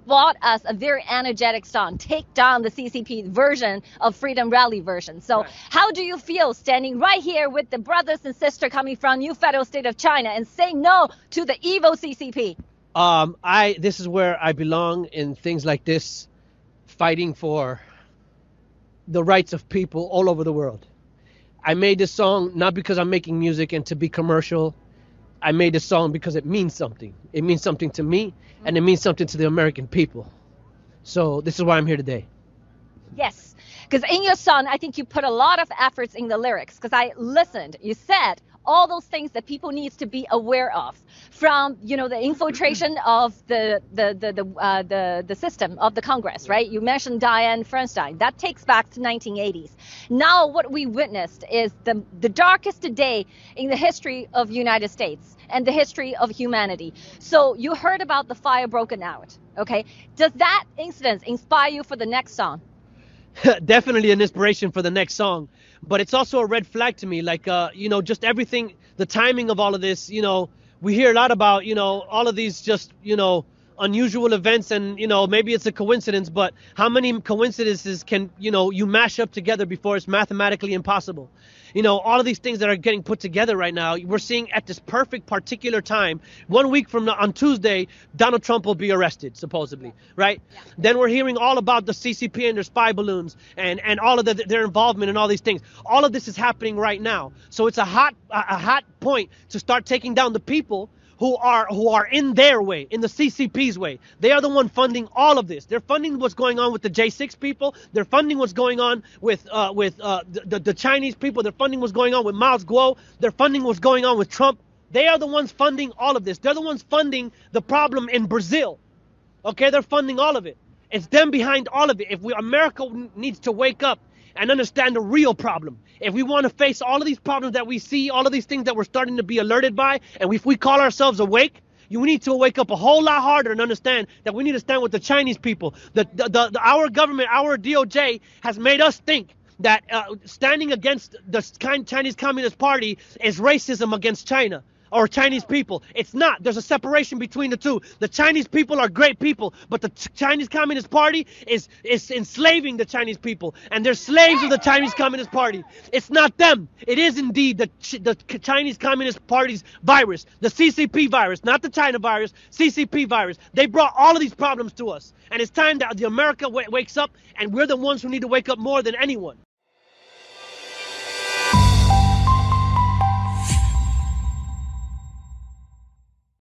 bought us a very energetic song, take down the CCP version of Freedom Rally version. So Right. how do you feel standing right here with the brothers and sisters coming from New Federal State of China and saying no to the evil CCP? This is where I belong in things like this, fighting for the rights of people all over the world. I made this song not because I'm making music and to be commercial. I made this song because it means something. It means something to me, and it means something to the American people. So this is why I'm here today. Yes, because in your song, I think you put a lot of efforts in the lyrics. Because I listened, you said all those things that people needs to be aware of, from the infiltration of the system of the Congress, right? You mentioned Dianne Feinstein. That takes back to 1980s. Now what we witnessed is the darkest day in the history of United States and the history of humanity. So you heard about the fire broken out. Okay, does that incident inspire you for the next song? Definitely an inspiration for the next song, but it's also a red flag to me. Like, just everything, the timing of all of this. We hear a lot about, all of these just, unusual events, and maybe it's a coincidence, but how many coincidences can you mash up together before it's mathematically impossible? All of these things that are getting put together right now, we're seeing at this perfect particular time. 1 week from now, on Tuesday, Donald Trump will be arrested, supposedly, right? Yeah. Then we're hearing all about the CCP and their spy balloons and all of their involvement in all these things. All of this is happening right now. So it's a hot point to start taking down the people who are in their way, in the CCP's way. They are the one funding all of this. They're funding what's going on with the J6 people. They're funding what's going on with the Chinese people. They're funding what's going on with Mao Guo. They're funding what's going on with Trump. They are the ones funding all of this. They're the ones funding the problem in Brazil. Okay, they're funding all of it. It's them behind all of it. If America needs to wake up and understand the real problem. If we want to face all of these problems that we see, all of these things that we're starting to be alerted by, and if we call ourselves awake, you need to wake up a whole lot harder and understand that we need to stand with the Chinese people. Our government, our DOJ has made us think that standing against the Chinese Communist Party is racism against China or Chinese people. It's not. There's a separation between the two. The Chinese people are great people, but the Chinese Communist Party is enslaving the Chinese people, and they're slaves of the Chinese Communist Party. It's not them. It is indeed the Chinese Communist Party's virus, the CCP virus, not the China virus, CCP virus. They brought all of these problems to us, and it's time that the America wakes up, and we're the ones who need to wake up more than anyone.